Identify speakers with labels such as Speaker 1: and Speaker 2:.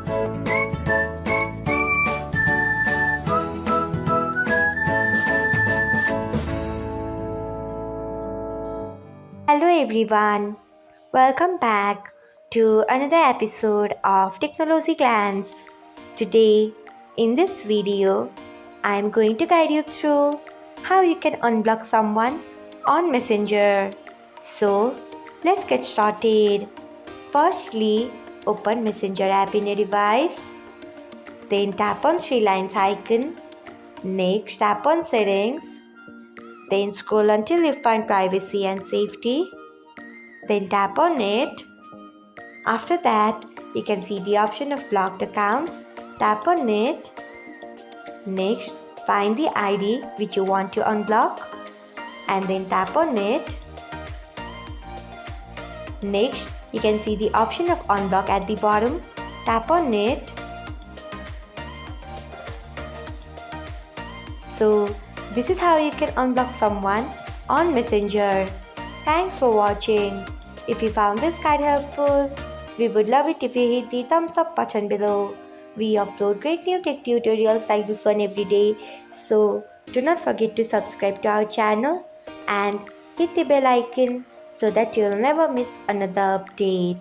Speaker 1: Hello everyone, welcome back to another episode of Technologyglance. Today, in this video, I am going to guide you through how you can unblock someone on Messenger. So, let's get started. Firstly, open Messenger app in your device. Then tap on three lines icon. Next, tap on settings. Then scroll until you find privacy and safety. Then tap on it. After that, you can see the option of blocked accounts. Tap on it. Next, find the ID which you want to unblock and then tap on it. Next, you can see the option of unblock at the bottom. Tap on it. So, this is how you can unblock someone on Messenger. Thanks for watching. If you found this guide helpful, we would love it if you hit the thumbs up button below. We upload great new tech tutorials like this one every day. So, do not forget to subscribe to our channel and hit the bell icon so that you'll never miss another update.